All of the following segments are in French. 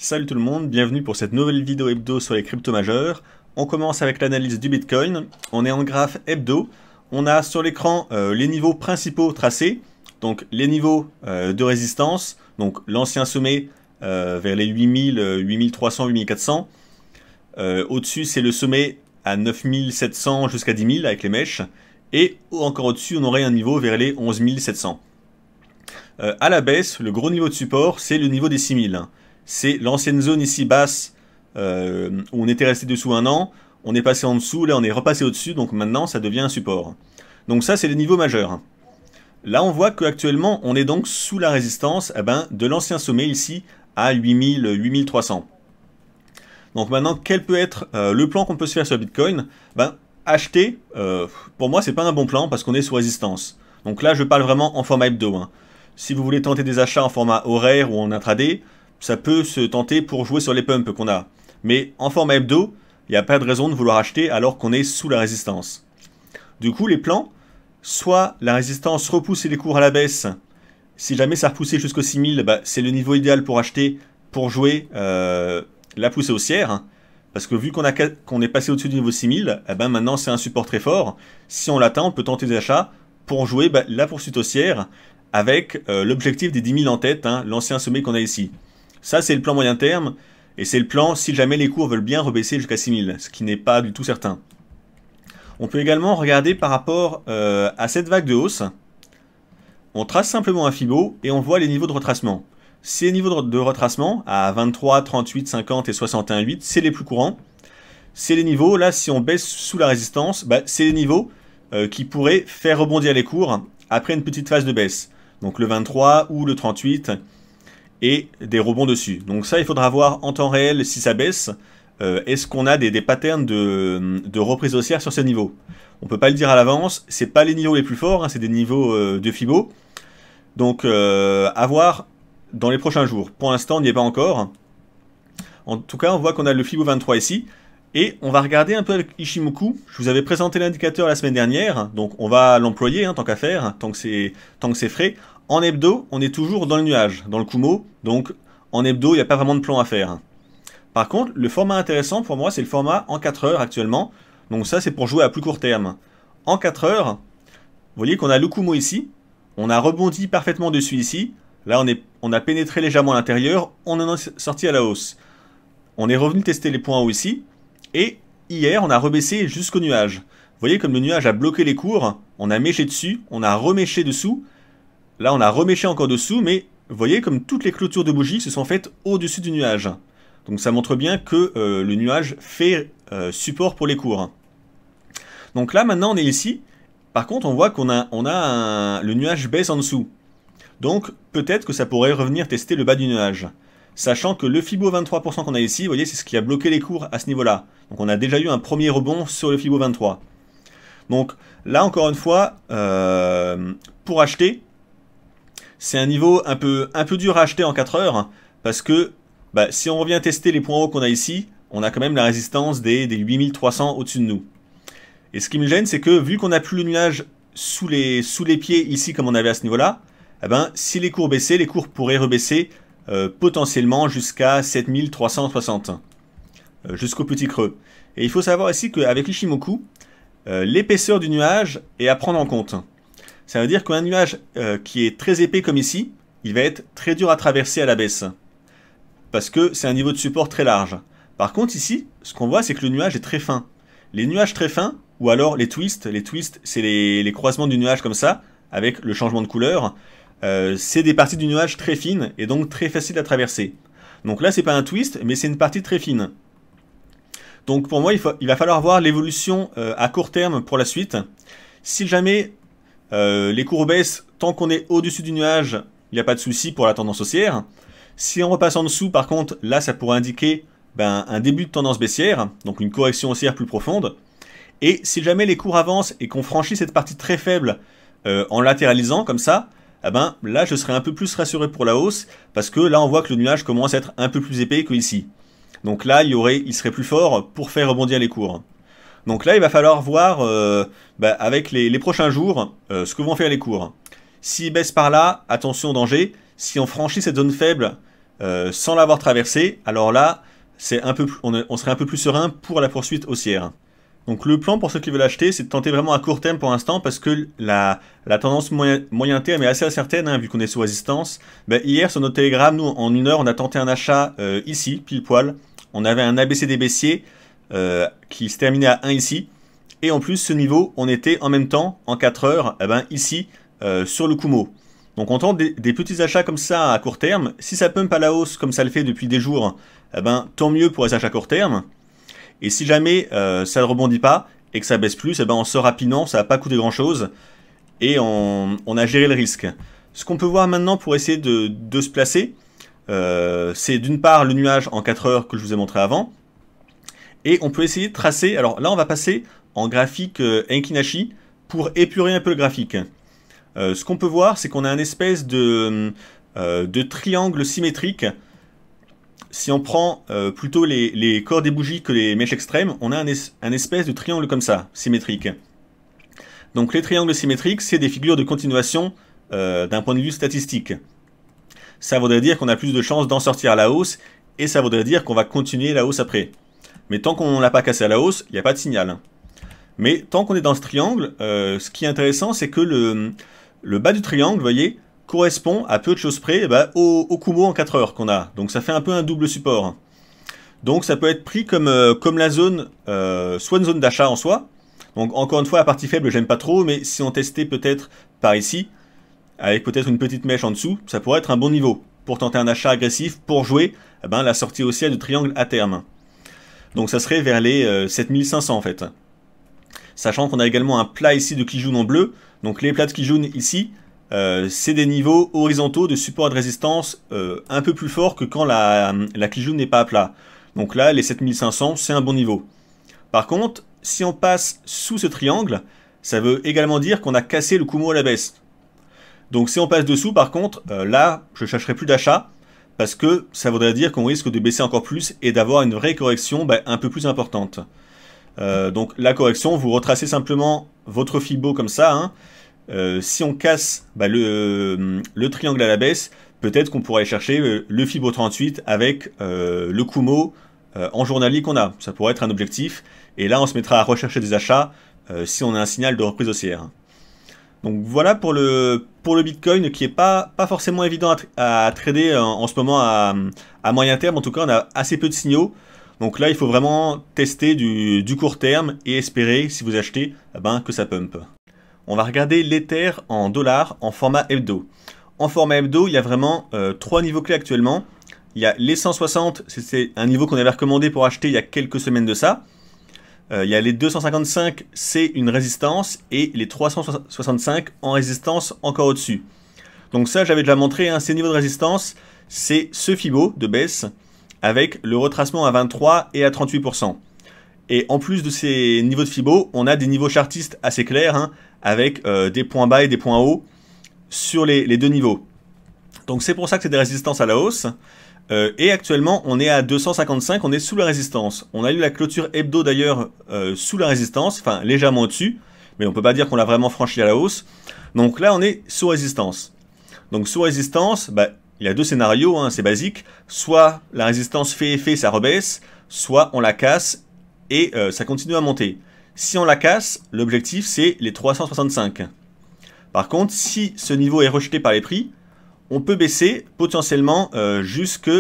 Salut tout le monde, bienvenue pour cette nouvelle vidéo hebdo sur les cryptos majeurs. On commence avec l'analyse du Bitcoin. On est en graphe hebdo. On a sur l'écran les niveaux principaux tracés, donc les niveaux de résistance, donc l'ancien sommet vers les 8000, 8300, 8400. Au-dessus, c'est le sommet à 9700 jusqu'à 10 000 avec les mèches. Et encore au-dessus, on aurait un niveau vers les 11 700. À la baisse, le gros niveau de support, c'est le niveau des 6000. C'est l'ancienne zone ici basse où on était resté dessous un an. On est passé en dessous, là on est repassé au-dessus, donc maintenant ça devient un support. Donc ça c'est les niveaux majeurs. Là on voit qu'actuellement on est donc sous la résistance de l'ancien sommet ici à 8000, 8300. Donc maintenant quel peut être le plan qu'on peut se faire sur Bitcoin? Acheter, pour moi c'est pas un bon plan parce qu'on est sous résistance. Donc là je parle vraiment en format hebdo. Si vous voulez tenter des achats en format horaire ou en intraday, ça peut se tenter pour jouer sur les pumps qu'on a. Mais en format hebdo, il n'y a pas de raison de vouloir acheter alors qu'on est sous la résistance. Du coup, les plans, soit la résistance repousse les cours à la baisse. Si jamais ça repoussait jusqu'au 6000, c'est le niveau idéal pour acheter, pour jouer la poussée haussière. Parce que vu qu'on est passé au-dessus du niveau 6000, maintenant c'est un support très fort. Si on l'atteint, on peut tenter des achats pour jouer la poursuite haussière avec l'objectif des 10 000 en tête, l'ancien sommet qu'on a ici. Ça, c'est le plan moyen terme, et c'est le plan si jamais les cours veulent bien rebaisser jusqu'à 6000, ce qui n'est pas du tout certain. On peut également regarder par rapport à cette vague de hausse. On trace simplement un Fibo, et on voit les niveaux de retracement. Ces niveaux de retracement, à 23, 38, 50 et 61,8, c'est les plus courants. C'est les niveaux, là, si on baisse sous la résistance, c'est les niveaux qui pourraient faire rebondir les cours après une petite phase de baisse. Donc le 23 ou le 38, et des rebonds dessus. Donc ça, il faudra voir en temps réel si ça baisse. Est-ce qu'on a des patterns de reprise haussière sur ces niveaux? On peut pas le dire à l'avance, c'est pas les niveaux les plus forts, c'est des niveaux de Fibo. Donc à voir dans les prochains jours. Pour l'instant, on n'y est pas encore. En tout cas, on voit qu'on a le Fibo 23 ici. Et on va regarder un peu avec Ichimoku. Je vous avais présenté l'indicateur la semaine dernière, donc on va l'employer tant qu'à faire, tant que c'est frais. En hebdo, on est toujours dans le nuage, dans le Kumo, donc en hebdo, il n'y a pas vraiment de plan à faire. Par contre, le format intéressant pour moi, c'est le format en 4 heures actuellement. Donc ça, c'est pour jouer à plus court terme. En 4 heures, vous voyez qu'on a le Kumo ici, on a rebondi parfaitement dessus ici. Là, on a pénétré légèrement à l'intérieur, on en est sorti à la hausse. On est revenu tester les points hauts ici. Et hier, on a rebaissé jusqu'au nuage. Vous voyez comme le nuage a bloqué les cours, on a méché dessus, on a reméché dessous. Là, on a reméché encore dessous, mais vous voyez comme toutes les clôtures de bougies se sont faites au-dessus du nuage. Donc ça montre bien que le nuage fait support pour les cours. Donc là, maintenant, on est ici. Par contre, on voit le nuage baisse en dessous. Donc peut-être que ça pourrait revenir tester le bas du nuage. Sachant que le Fibo 23% qu'on a ici, vous voyez, c'est ce qui a bloqué les cours à ce niveau-là. Donc on a déjà eu un premier rebond sur le Fibo 23. Donc là, encore une fois, pour acheter, c'est un niveau un peu dur à acheter en 4 heures, parce que si on revient tester les points hauts qu'on a ici, on a quand même la résistance des 8300 au-dessus de nous. Et ce qui me gêne, c'est que vu qu'on n'a plus le nuage sous les pieds ici comme on avait à ce niveau-là, si les cours baissaient, les cours pourraient rebaisser potentiellement jusqu'à 7360, jusqu'au petit creux. Et il faut savoir ici qu'avec l'Ichimoku, l'épaisseur du nuage est à prendre en compte. Ça veut dire qu'un nuage qui est très épais comme ici, il va être très dur à traverser à la baisse. Parce que c'est un niveau de support très large. Par contre ici, ce qu'on voit c'est que le nuage est très fin. Les nuages très fins, ou alors les twists c'est les croisements du nuage comme ça, avec le changement de couleur, c'est des parties du nuage très fines et donc très faciles à traverser. Donc là c'est pas un twist mais c'est une partie très fine. Donc pour moi il va falloir voir l'évolution à court terme pour la suite. Si jamais les cours baissent tant qu'on est au-dessus du nuage, il n'y a pas de souci pour la tendance haussière. Si on repasse en dessous par contre, là ça pourrait indiquer un début de tendance baissière, donc une correction haussière plus profonde. Et si jamais les cours avancent et qu'on franchit cette partie très faible en latéralisant comme ça, là je serais un peu plus rassuré pour la hausse, parce que là on voit que le nuage commence à être un peu plus épais que ici. Donc là il serait plus fort pour faire rebondir les cours. Donc là il va falloir voir avec les prochains jours ce que vont faire les cours. S'ils baissent par là, attention danger. Si on franchit cette zone faible sans l'avoir traversé, alors là, on serait un peu plus serein pour la poursuite haussière. Donc le plan pour ceux qui veulent acheter, c'est de tenter vraiment à court terme pour l'instant, parce que la tendance moyen terme est assez incertaine, hein, vu qu'on est sous résistance. Ben, hier, sur notre Telegram, nous, en 1 heure, on a tenté un achat ici, pile poil. On avait un ABCD baissier qui se terminait à 1 ici. Et en plus, ce niveau, on était en même temps, en 4 heures, ici, sur le Kumo. Donc on tente des petits achats comme ça à court terme. Si ça pump à la hausse, comme ça le fait depuis des jours, tant mieux pour les achats à court terme. Et si jamais ça ne rebondit pas et que ça baisse plus, on sort rapidement, ça va pas coûter grand chose. Et on a géré le risque. Ce qu'on peut voir maintenant pour essayer de se placer, c'est d'une part le nuage en 4 heures que je vous ai montré avant. Et on peut essayer de tracer, alors là on va passer en graphique Enkinashi pour épurer un peu le graphique. Ce qu'on peut voir, c'est qu'on a une espèce de triangle symétrique. Si on prend plutôt les corps des bougies que les mèches extrêmes, on a un espèce de triangle comme ça, symétrique. Donc les triangles symétriques, c'est des figures de continuation d'un point de vue statistique. Ça voudrait dire qu'on a plus de chances d'en sortir à la hausse, et ça voudrait dire qu'on va continuer la hausse après. Mais tant qu'on ne l'a pas cassé à la hausse, il n'y a pas de signal. Mais tant qu'on est dans ce triangle, ce qui est intéressant, c'est que le bas du triangle, vous voyez, correspond à peu de choses près au Kumo en 4 heures qu'on a. Donc ça fait un peu un double support. Donc ça peut être pris comme la zone, soit une zone d'achat en soi. Donc encore une fois, la partie faible, j'aime pas trop, mais si on testait peut-être par ici, avec peut-être une petite mèche en dessous, ça pourrait être un bon niveau pour tenter un achat agressif, pour jouer la sortie haussière du triangle à terme. Donc ça serait vers les 7500 en fait. Sachant qu'on a également un plat ici de Kijun en bleu. Donc les plats de Kijun ici, c'est des niveaux horizontaux de support et de résistance un peu plus forts que quand la Kijun n'est pas à plat. Donc là, les 7500, c'est un bon niveau. Par contre, si on passe sous ce triangle, ça veut également dire qu'on a cassé le Kumo à la baisse. Donc si on passe dessous, par contre, là, je ne chercherai plus d'achat, parce que ça voudrait dire qu'on risque de baisser encore plus et d'avoir une vraie correction un peu plus importante. Donc la correction, vous retracez simplement votre Fibo comme ça, hein. Si on casse le triangle à la baisse, peut-être qu'on pourrait chercher le Fibo 38 avec le Kumo en journalier qu'on a. Ça pourrait être un objectif. Et là, on se mettra à rechercher des achats si on a un signal de reprise haussière. Donc voilà pour le Bitcoin qui n'est pas forcément évident à trader en ce moment à moyen terme. En tout cas, on a assez peu de signaux. Donc là, il faut vraiment tester du court terme et espérer, si vous achetez, que ça pump. On va regarder l'Ether en dollars en format hebdo. En format hebdo, il y a vraiment 3 niveaux clés actuellement. Il y a les 160, c'est un niveau qu'on avait recommandé pour acheter il y a quelques semaines de ça. Il y a les 255, c'est une résistance, et les 365 en résistance encore au-dessus. Donc ça, j'avais déjà montré, hein, ces niveaux de résistance, c'est ce Fibo de baisse, avec le retracement à 23 et à 38%. Et en plus de ces niveaux de Fibo, on a des niveaux chartistes assez clairs, hein, avec des points bas et des points hauts sur les deux niveaux. Donc c'est pour ça que c'est des résistances à la hausse. Et actuellement, on est à 255, on est sous la résistance. On a eu la clôture hebdo d'ailleurs sous la résistance, enfin légèrement au-dessus, mais on ne peut pas dire qu'on l'a vraiment franchi à la hausse. Donc là, on est sous résistance. Donc sous résistance, il y a deux scénarios, hein, c'est basique. Soit la résistance fait effet, ça rebaisse, soit on la casse et ça continue à monter. Si on la casse, l'objectif c'est les 365. Par contre, si ce niveau est rejeté par les prix, on peut baisser potentiellement jusque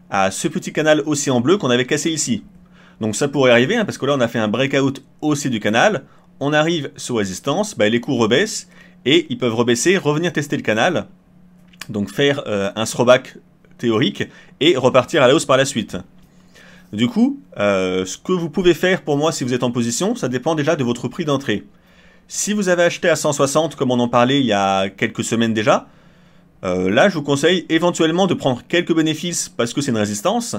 à ce petit canal haussier en bleu qu'on avait cassé ici. Donc ça pourrait arriver, hein, parce que là on a fait un breakout haussier du canal, on arrive sous résistance, les cours rebaissent, et ils peuvent rebaisser, revenir tester le canal, donc faire un throwback théorique, et repartir à la hausse par la suite. Du coup, ce que vous pouvez faire pour moi si vous êtes en position, ça dépend déjà de votre prix d'entrée. Si vous avez acheté à 160, comme on en parlait il y a quelques semaines déjà, là, je vous conseille éventuellement de prendre quelques bénéfices parce que c'est une résistance,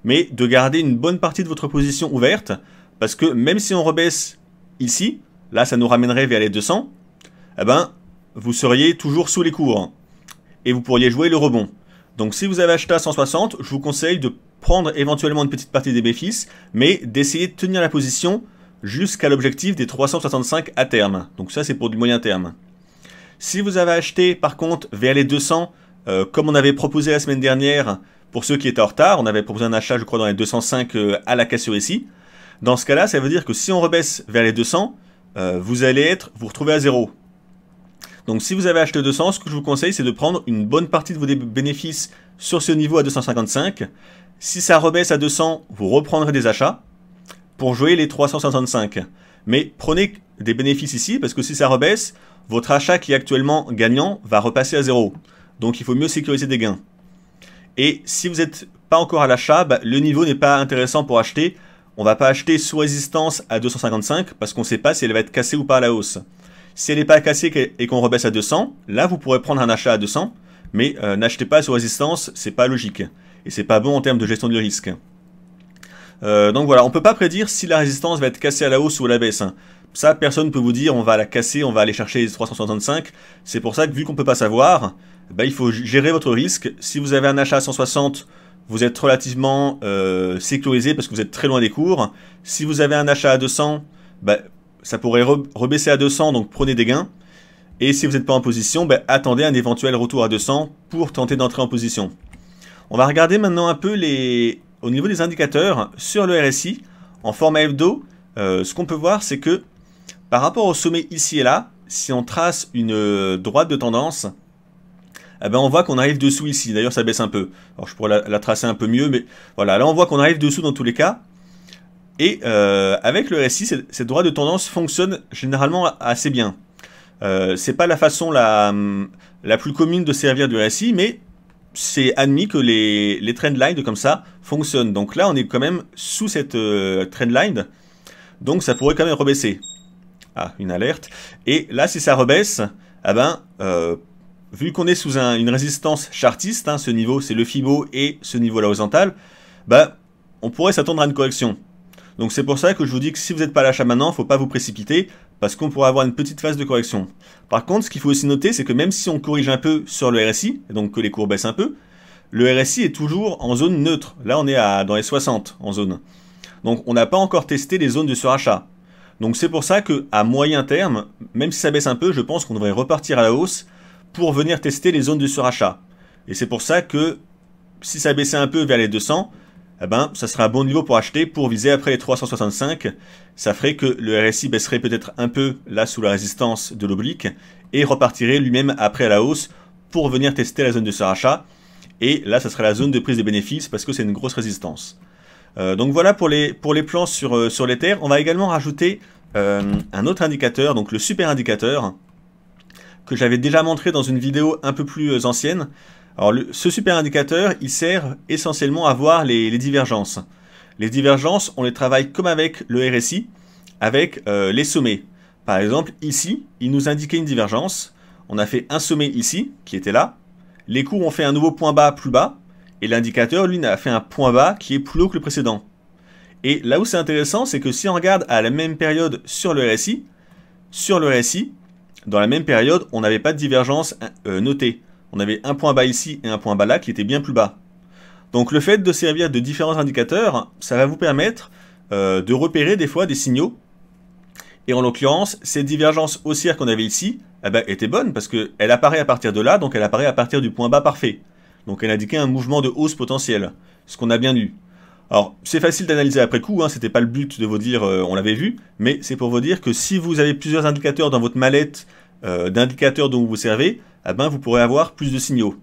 mais de garder une bonne partie de votre position ouverte, parce que même si on rebaisse ici, là ça nous ramènerait vers les 200, vous seriez toujours sous les cours, et vous pourriez jouer le rebond. Donc si vous avez acheté à 160, je vous conseille de prendre éventuellement une petite partie des bénéfices, mais d'essayer de tenir la position jusqu'à l'objectif des 365 à terme. Donc ça c'est pour du moyen terme. Si vous avez acheté par contre vers les 200, comme on avait proposé la semaine dernière, Pour ceux qui étaient en retard, on avait proposé un achat, je crois, dans les 205 à la cassure ici. Dans ce cas-là, ça veut dire que si on rebaisse vers les 200, vous allez vous retrouver à 0. Donc si vous avez acheté 200, ce que je vous conseille, c'est de prendre une bonne partie de vos bénéfices sur ce niveau à 255. Si ça rebaisse à 200, vous reprendrez des achats pour jouer les 365. Mais prenez des bénéfices ici, parce que si ça rebaisse, votre achat qui est actuellement gagnant va repasser à 0. Donc il faut mieux sécuriser des gains. Et si vous n'êtes pas encore à l'achat, le niveau n'est pas intéressant pour acheter. On ne va pas acheter sous résistance à 255 parce qu'on ne sait pas si elle va être cassée ou pas à la hausse. Si elle n'est pas cassée et qu'on rebaisse à 200, là vous pourrez prendre un achat à 200, mais n'achetez pas sous résistance, c'est pas logique. Et c'est pas bon en termes de gestion du risque. Donc voilà, on ne peut pas prédire si la résistance va être cassée à la hausse ou à la baisse. Ça, personne ne peut vous dire on va la casser, on va aller chercher les 365. C'est pour ça que vu qu'on ne peut pas savoir, il faut gérer votre risque. Si vous avez un achat à 160, vous êtes relativement sécurisé parce que vous êtes très loin des cours. Si vous avez un achat à 200, ça pourrait rebaisser à 200, donc prenez des gains. Et si vous n'êtes pas en position, attendez un éventuel retour à 200 pour tenter d'entrer en position. On va regarder maintenant un peu au niveau des indicateurs sur le RSI en format hebdo. Ce qu'on peut voir, c'est que par rapport au sommet ici et là, si on trace une droite de tendance, on voit qu'on arrive dessous ici. D'ailleurs, ça baisse un peu. Alors, je pourrais la tracer un peu mieux, mais voilà. Là, on voit qu'on arrive dessous dans tous les cas. Et avec le RSI, cette droite de tendance fonctionne généralement assez bien. C'est pas la façon la plus commune de servir du RSI, mais c'est admis que les trendlines comme ça fonctionnent. Donc là, on est quand même sous cette trendline. Donc ça pourrait quand même rebaisser. Ah, une alerte. Et là, si ça rebaisse, vu qu'on est sous une résistance chartiste, ce niveau, c'est le Fibo et ce niveau, la horizontale, on pourrait s'attendre à une correction. Donc c'est pour ça que je vous dis que si vous n'êtes pas à l'achat maintenant, il ne faut pas vous précipiter, parce qu'on pourrait avoir une petite phase de correction. Par contre, ce qu'il faut aussi noter, c'est que même si on corrige un peu sur le RSI, et donc que les cours baissent un peu, le RSI est toujours en zone neutre. Là, on est dans les 60 en zone. Donc on n'a pas encore testé les zones de surachat. Donc c'est pour ça qu'à moyen terme, même si ça baisse un peu, je pense qu'on devrait repartir à la hausse pour venir tester les zones de surachat. Et c'est pour ça que si ça baissait un peu vers les 200, ça serait un bon niveau pour acheter, pour viser après les 365. Ça ferait que le RSI baisserait peut-être un peu là sous la résistance de l'oblique et repartirait lui-même après à la hausse pour venir tester la zone de surachat. Et là, ça serait la zone de prise de bénéfices parce que c'est une grosse résistance. Donc voilà pour les plans sur l'Ether. On va également rajouter un autre indicateur, donc le super indicateur, que j'avais déjà montré dans une vidéo un peu plus ancienne. Alors ce super indicateur, il sert essentiellement à voir les divergences. Les divergences, on les travaille comme avec le RSI, avec les sommets. Par exemple, ici, il nous indiquait une divergence. On a fait un sommet ici, qui était là. Les cours ont fait un nouveau point bas plus bas. Et l'indicateur, lui, a fait un point bas qui est plus haut que le précédent. Et là où c'est intéressant, c'est que si on regarde à la même période sur le RSI, dans la même période, on n'avait pas de divergence notée. On avait un point bas ici et un point bas là qui était bien plus bas. Donc le fait de servir de différents indicateurs, ça va vous permettre de repérer des fois des signaux. Et en l'occurrence, cette divergence haussière qu'on avait ici, était bonne parce qu'elle apparaît à partir de là, donc elle apparaît à partir du point bas parfait. Donc elle indiquait un mouvement de hausse potentiel, ce qu'on a bien vu. Alors c'est facile d'analyser après coup, c'était pas le but de vous dire on l'avait vu, mais c'est pour vous dire que si vous avez plusieurs indicateurs dans votre mallette d'indicateurs dont vous vous servez, vous pourrez avoir plus de signaux.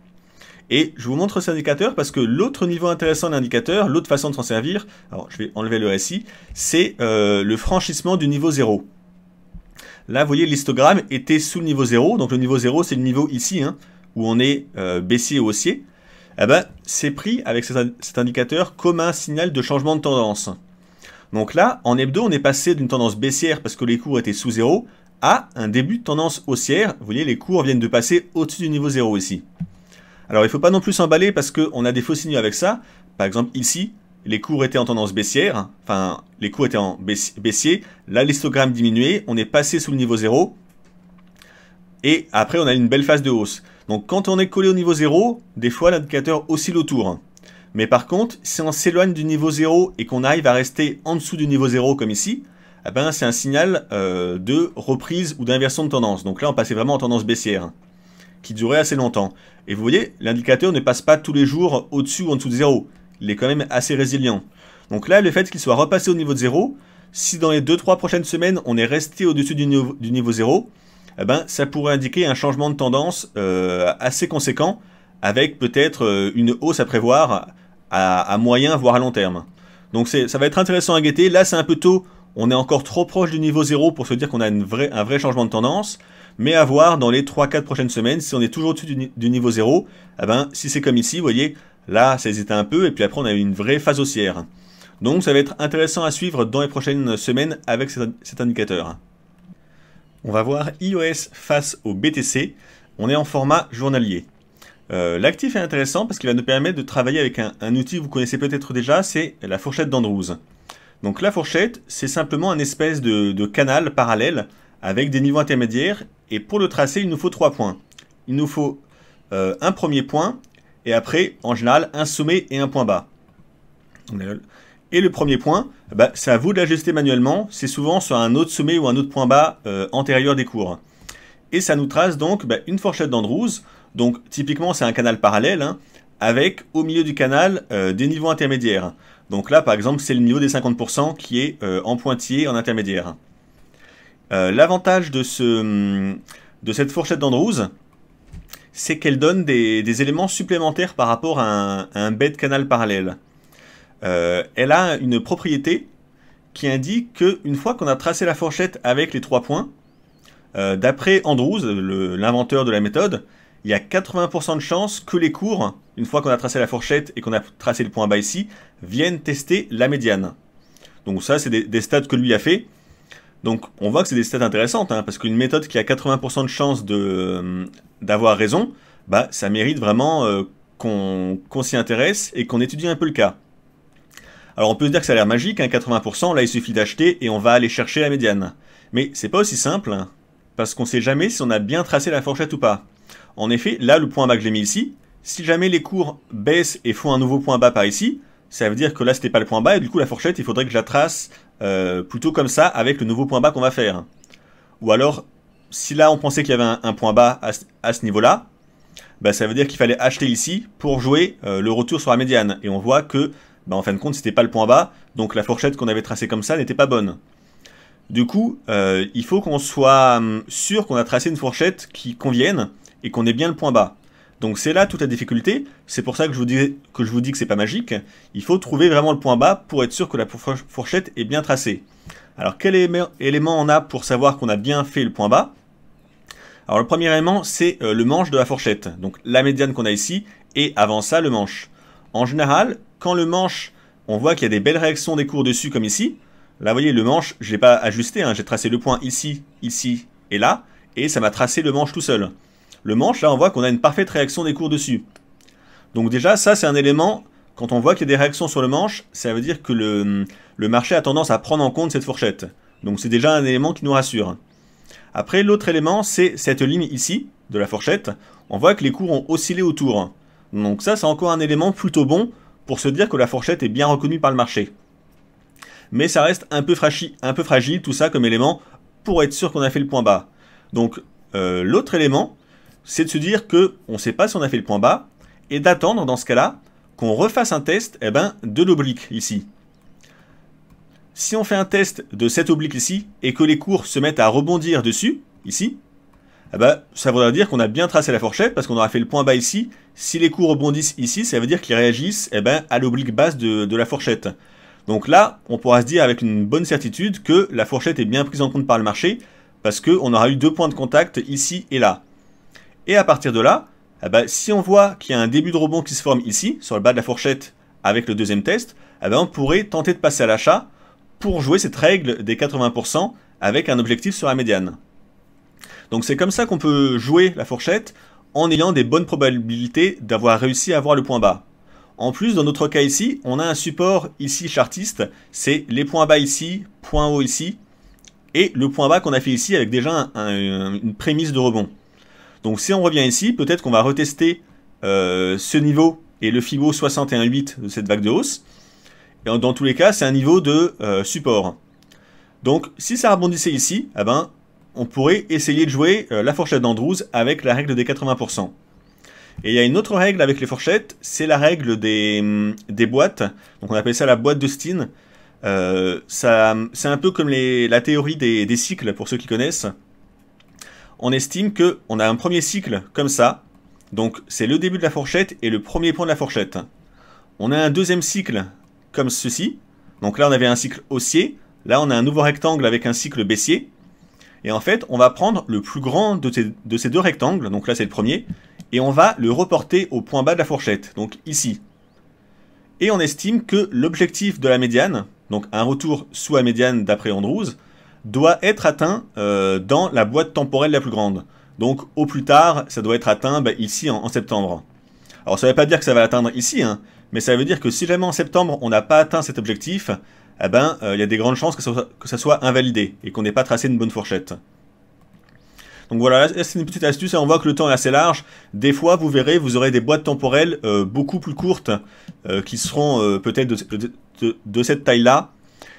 Et je vous montre cet indicateur parce que l'autre niveau intéressant d'indicateur, l'autre façon de s'en servir, alors je vais enlever le RSI, c'est le franchissement du niveau 0. Là, vous voyez, l'histogramme était sous le niveau 0, donc le niveau 0, c'est le niveau ici, où on est baissier ou haussier. C'est pris avec cet indicateur comme un signal de changement de tendance. Donc là, en hebdo, on est passé d'une tendance baissière parce que les cours étaient sous 0 à un début de tendance haussière. Vous voyez, les cours viennent de passer au-dessus du niveau 0 ici. Alors, il ne faut pas non plus s'emballer parce qu'on a des faux signaux avec ça. Par exemple, ici, les cours étaient en tendance baissière. Enfin, les cours étaient en baissier. Là, l'histogramme diminuait. On est passé sous le niveau 0. Et après, on a une belle phase de hausse. Donc, quand on est collé au niveau 0, des fois, l'indicateur oscille autour. Mais par contre, si on s'éloigne du niveau 0 et qu'on arrive à rester en dessous du niveau 0 comme ici, c'est un signal de reprise ou d'inversion de tendance. Donc là, on passait vraiment en tendance baissière, qui durait assez longtemps. Et vous voyez, l'indicateur ne passe pas tous les jours au-dessus ou en dessous de 0. Il est quand même assez résilient. Donc là, le fait qu'il soit repassé au niveau de 0, si dans les 2-3 prochaines semaines, on est resté au-dessus du niveau 0, eh ben, ça pourrait indiquer un changement de tendance assez conséquent, avec peut-être une hausse à prévoir à moyen, voire à long terme. Donc ça va être intéressant à guetter. Là, c'est un peu tôt. On est encore trop proche du niveau 0 pour se dire qu'on a un vrai changement de tendance. Mais à voir dans les 3-4 prochaines semaines, si on est toujours au-dessus du niveau 0, eh ben, si c'est comme ici, vous voyez, là, ça hésitait un peu, et puis après, on a eu une vraie phase haussière. Donc, ça va être intéressant à suivre dans les prochaines semaines avec cet indicateur. On va voir iOS face au BTC. On est en format journalier. L'actif est intéressant parce qu'il va nous permettre de travailler avec un outil que vous connaissez peut-être déjà, c'est la fourchette d'Andrews. Donc la fourchette, c'est simplement un espèce de canal parallèle avec des niveaux intermédiaires, et pour le tracer, il nous faut 3 points. Il nous faut un premier point, et après, en général, un sommet et un point bas. Et le premier point, bah, c'est à vous de l'ajuster manuellement, c'est souvent sur un autre sommet ou un autre point bas antérieur des cours. Et ça nous trace donc une fourchette d'Andrews. Donc typiquement c'est un canal parallèle, hein, avec au milieu du canal des niveaux intermédiaires. Donc là par exemple c'est le niveau des 50% qui est en pointillé en intermédiaire. L'avantage de cette fourchette d'Andrews, c'est qu'elle donne des éléments supplémentaires par rapport à un bête canal parallèle. Elle a une propriété qui indique qu'une fois qu'on a tracé la fourchette avec les 3 points, d'après Andrews, l'inventeur de la méthode, il y a 80% de chances que les cours, une fois qu'on a tracé la fourchette et qu'on a tracé le point bas ici, viennent tester la médiane. Donc ça, c'est des stats que lui a fait. Donc on voit que c'est des stats intéressantes, hein, parce qu'une méthode qui a 80% de chances d'avoir raison, bah, ça mérite vraiment qu'on s'y intéresse et qu'on étudie un peu le cas. Alors on peut se dire que ça a l'air magique, hein, 80%, là il suffit d'acheter et on va aller chercher la médiane. Mais c'est pas aussi simple, hein, parce qu'on sait jamais si on a bien tracé la fourchette ou pas. En effet, là, le point bas que j'ai mis ici, si jamais les cours baissent et font un nouveau point bas par ici, ça veut dire que là, c'était pas le point bas, et du coup, la fourchette, il faudrait que je la trace plutôt comme ça, avec le nouveau point bas qu'on va faire. Ou alors, si là, on pensait qu'il y avait un point bas à ce niveau-là, bah, ça veut dire qu'il fallait acheter ici pour jouer le retour sur la médiane. Et on voit que, bah, en fin de compte, c'était pas le point bas, donc la fourchette qu'on avait tracée comme ça n'était pas bonne. Du coup, il faut qu'on soit sûr qu'on a tracé une fourchette qui convienne, et qu'on ait bien le point bas. Donc c'est là toute la difficulté, c'est pour ça que je vous dis que c'est pas magique. Il faut trouver vraiment le point bas pour être sûr que la fourchette est bien tracée. Alors quel élément on a pour savoir qu'on a bien fait le point bas? Alors le premier élément, c'est le manche de la fourchette, donc la médiane qu'on a ici, et avant ça le manche. En général, quand le manche, on voit qu'il y a des belles réactions des cours dessus comme ici, là vous voyez le manche, je ne l'ai pas ajusté, hein, j'ai tracé le point ici, ici et là, et ça m'a tracé le manche tout seul. Le manche, là, on voit qu'on a une parfaite réaction des cours dessus. Donc déjà, ça, c'est un élément, quand on voit qu'il y a des réactions sur le manche, ça veut dire que le marché a tendance à prendre en compte cette fourchette. Donc c'est déjà un élément qui nous rassure. Après, l'autre élément, c'est cette ligne ici, de la fourchette. On voit que les cours ont oscillé autour. Donc ça, c'est encore un élément plutôt bon pour se dire que la fourchette est bien reconnue par le marché. Mais ça reste un peu fragile, tout ça, comme élément, pour être sûr qu'on a fait le point bas. Donc, l'autre élément, c'est de se dire qu'on ne sait pas si on a fait le point bas, et d'attendre dans ce cas-là qu'on refasse un test de l'oblique ici. Si on fait un test de cet oblique ici, et que les cours se mettent à rebondir dessus, ici, ça voudra dire qu'on a bien tracé la fourchette, parce qu'on aura fait le point bas ici. Si les cours rebondissent ici, ça veut dire qu'ils réagissent à l'oblique basse de la fourchette. Donc là, on pourra se dire avec une bonne certitude que la fourchette est bien prise en compte par le marché, parce qu'on aura eu 2 points de contact ici et là. Et à partir de là, si on voit qu'il y a un début de rebond qui se forme ici, sur le bas de la fourchette, avec le deuxième test, on pourrait tenter de passer à l'achat pour jouer cette règle des 80% avec un objectif sur la médiane. Donc c'est comme ça qu'on peut jouer la fourchette en ayant des bonnes probabilités d'avoir réussi à avoir le point bas. En plus, dans notre cas ici, on a un support ici chartiste, c'est les points bas ici, point haut ici, et le point bas qu'on a fait ici avec déjà une prémisse de rebond. Donc si on revient ici, peut-être qu'on va retester ce niveau et le Fibo 61,8 de cette vague de hausse. Et dans tous les cas, c'est un niveau de support. Donc si ça rebondissait ici, on pourrait essayer de jouer la fourchette d'Andrews avec la règle des 80%. Et il y a une autre règle avec les fourchettes, c'est la règle des boîtes. Donc on appelle ça la boîte de Steen. C'est un peu comme la théorie des cycles, pour ceux qui connaissent. On estime qu'on a un premier cycle comme ça. Donc c'est le début de la fourchette et le premier point de la fourchette. On a un deuxième cycle comme ceci. Donc là on avait un cycle haussier. Là on a un nouveau rectangle avec un cycle baissier. Et en fait on va prendre le plus grand de ces deux rectangles. Donc là c'est le premier. Et on va le reporter au point bas de la fourchette, donc ici. Et on estime que l'objectif de la médiane, donc un retour sous la médiane d'après Andrews, doit être atteint dans la boîte temporelle la plus grande. Donc au plus tard, ça doit être atteint ici en septembre. Alors ça ne veut pas dire que ça va l'atteindre ici, hein, mais ça veut dire que si jamais en septembre on n'a pas atteint cet objectif, il y a des grandes chances que ça soit invalidé et qu'on n'ait pas tracé une bonne fourchette. Donc voilà, là c'est une petite astuce, et on voit que le temps est assez large. Des fois, vous verrez, vous aurez des boîtes temporelles beaucoup plus courtes, qui seront peut-être de cette taille-là.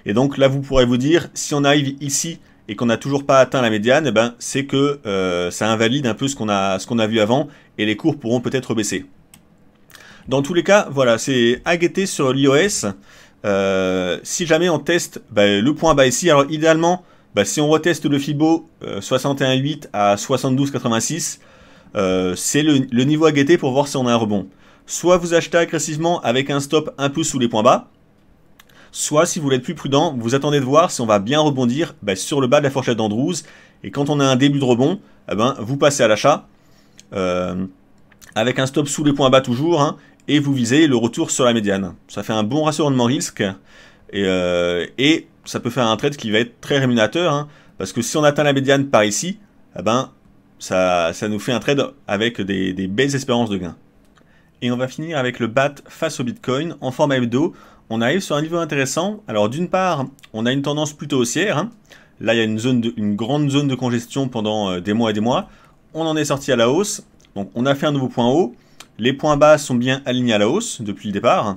Et donc là, vous pourrez vous dire, si on arrive ici et qu'on n'a toujours pas atteint la médiane, c'est que ça invalide un peu ce qu'on a vu avant, et les cours pourront peut-être baisser. Dans tous les cas, voilà, c'est à guetter sur l'iOS. Si jamais on teste le point bas ici, alors idéalement, si on reteste le Fibo 61.8 à 72.86, c'est le niveau à guetter pour voir si on a un rebond. Soit vous achetez agressivement avec un stop un peu sous les points bas, soit si vous voulez être plus prudent, vous attendez de voir si on va bien rebondir sur le bas de la fourchette d'Andrews. Et quand on a un début de rebond, vous passez à l'achat avec un stop sous les points bas toujours, hein, et vous visez le retour sur la médiane. Ça fait un bon ratio rendement-risque et ça peut faire un trade qui va être très rémunérateur, hein, parce que si on atteint la médiane par ici, ça nous fait un trade avec des belles espérances de gain. Et on va finir avec le BAT face au Bitcoin en format hebdo. On arrive sur un niveau intéressant. Alors d'une part, on a une tendance plutôt haussière, hein. Là, il y a une grande zone de congestion pendant des mois et des mois. On en est sorti à la hausse. Donc on a fait un nouveau point haut. Les points bas sont bien alignés à la hausse depuis le départ.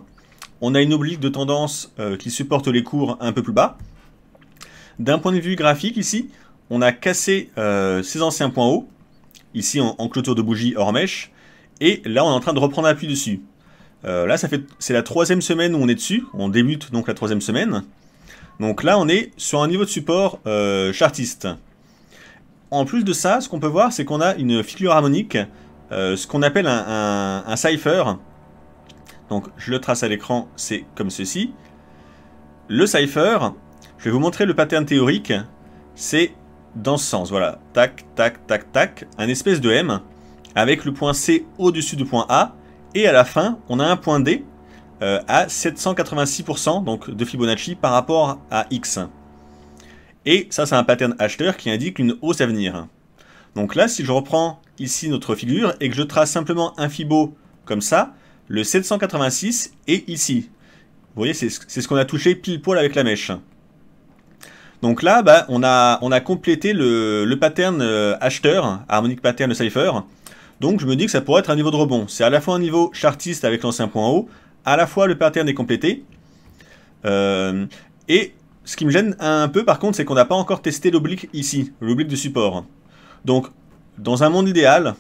On a une oblique de tendance qui supporte les cours un peu plus bas. D'un point de vue graphique ici, on a cassé ces anciens points hauts, ici en clôture de bougie hors mèche, et là on est en train de reprendre appui dessus. Là c'est la troisième semaine où on est dessus, on débute donc la troisième semaine. Donc là on est sur un niveau de support chartiste. En plus de ça, ce qu'on peut voir, c'est qu'on a une figure harmonique, ce qu'on appelle un cipher. Donc je le trace à l'écran, c'est comme ceci. Le cipher, je vais vous montrer le pattern théorique, c'est dans ce sens, voilà, tac, tac, tac, tac, un espèce de M, avec le point C au-dessus du point A, et à la fin, on a un point D à 786% donc de Fibonacci par rapport à X. Et ça, c'est un pattern acheteur qui indique une hausse à venir. Donc là, si je reprends ici notre figure, et que je trace simplement un Fibo comme ça, le 786 est ici. Vous voyez, c'est ce qu'on a touché pile poil avec la mèche. Donc là, on a complété le pattern acheteur, Harmonic Pattern Cipher. Donc je me dis que ça pourrait être un niveau de rebond. C'est à la fois un niveau chartiste avec l'ancien point haut, à la fois le pattern est complété. Et ce qui me gêne un peu par contre, c'est qu'on n'a pas encore testé l'oblique ici, l'oblique de support. Donc dans un monde idéal,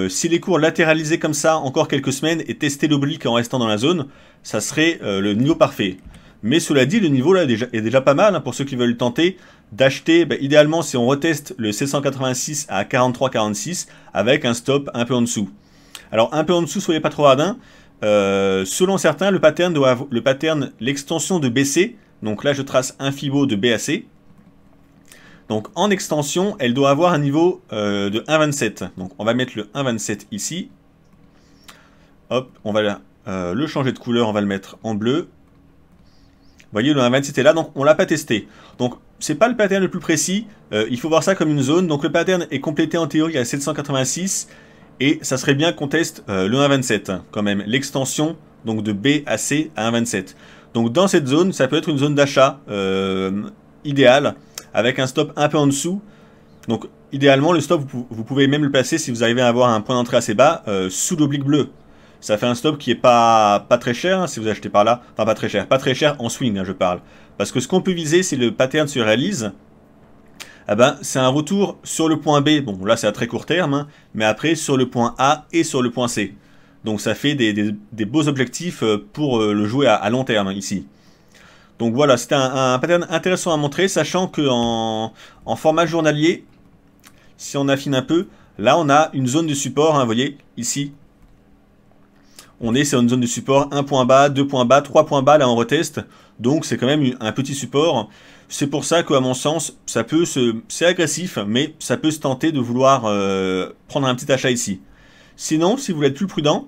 si les cours latéralisaient comme ça encore quelques semaines et tester l'oblique en restant dans la zone, ça serait le niveau parfait. Mais cela dit, le niveau là est déjà pas mal, hein, pour ceux qui veulent tenter d'acheter, idéalement si on reteste le 786 à 43,46 avec un stop un peu en dessous. Alors un peu en dessous, soyez pas trop radin. Selon certains, le pattern, l'extension de BC, donc là je trace un Fibo de BAC. Donc en extension, elle doit avoir un niveau de 1,27. Donc on va mettre le 1,27 ici. Hop, on va le changer de couleur, on va le mettre en bleu. Vous voyez, le 1,27 est là, donc on ne l'a pas testé. Donc c'est pas le pattern le plus précis, il faut voir ça comme une zone. Donc le pattern est complété en théorie à 786. Et ça serait bien qu'on teste le 1,27 quand même, l'extension donc de B à C à 1,27. Donc dans cette zone, ça peut être une zone d'achat idéale, avec un stop un peu en dessous. Donc idéalement, le stop, vous pouvez même le placer si vous arrivez à avoir un point d'entrée assez bas, sous l'oblique bleu. Ça fait un stop qui est pas très cher, hein, si vous achetez par là. Enfin pas très cher en swing, hein, je parle. Parce que ce qu'on peut viser, si le pattern se réalise, eh ben, c'est un retour sur le point B. Bon, là, c'est à très court terme, hein, mais après, sur le point A et sur le point C. Donc, ça fait des beaux objectifs pour le jouer à long terme, ici. Donc, voilà, c'était un pattern intéressant à montrer, sachant qu'en format journalier, si on affine un peu, là, on a une zone de support, hein, vous voyez, ici. On est sur une zone de support, 1 point bas, 2 points bas, 3 points bas, là on reteste. Donc c'est quand même un petit support. C'est pour ça qu'à mon sens, c'est agressif, mais ça peut se tenter de vouloir prendre un petit achat ici. Sinon, si vous voulez être plus prudent,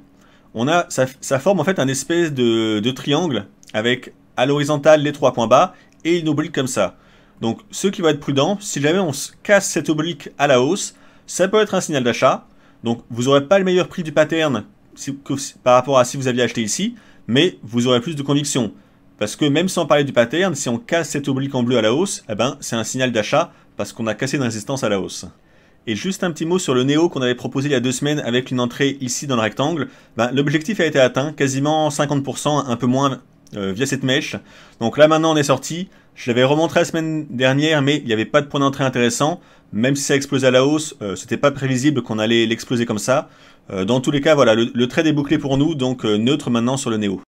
ça forme en fait un espèce de triangle avec à l'horizontale les 3 points bas et une oblique comme ça. Donc ceux qui vont être prudents, si jamais on casse cette oblique à la hausse, ça peut être un signal d'achat. Donc vous n'aurez pas le meilleur prix du pattern par rapport à si vous aviez acheté ici, mais vous aurez plus de conviction. Parce que même sans parler du pattern, si on casse cette oblique en bleu à la hausse, eh ben, c'est un signal d'achat parce qu'on a cassé une résistance à la hausse. Et juste un petit mot sur le Néo qu'on avait proposé il y a 2 semaines avec une entrée ici dans le rectangle. Ben, l'objectif a été atteint, quasiment 50%, un peu moins via cette mèche. Donc là maintenant on est sorti. Je l'avais remontré la semaine dernière, mais il n'y avait pas de point d'entrée intéressant. Même si ça explosait à la hausse, c'était pas prévisible qu'on allait l'exploser comme ça. Dans tous les cas, voilà, le trade est bouclé pour nous, donc neutre maintenant sur le Néo.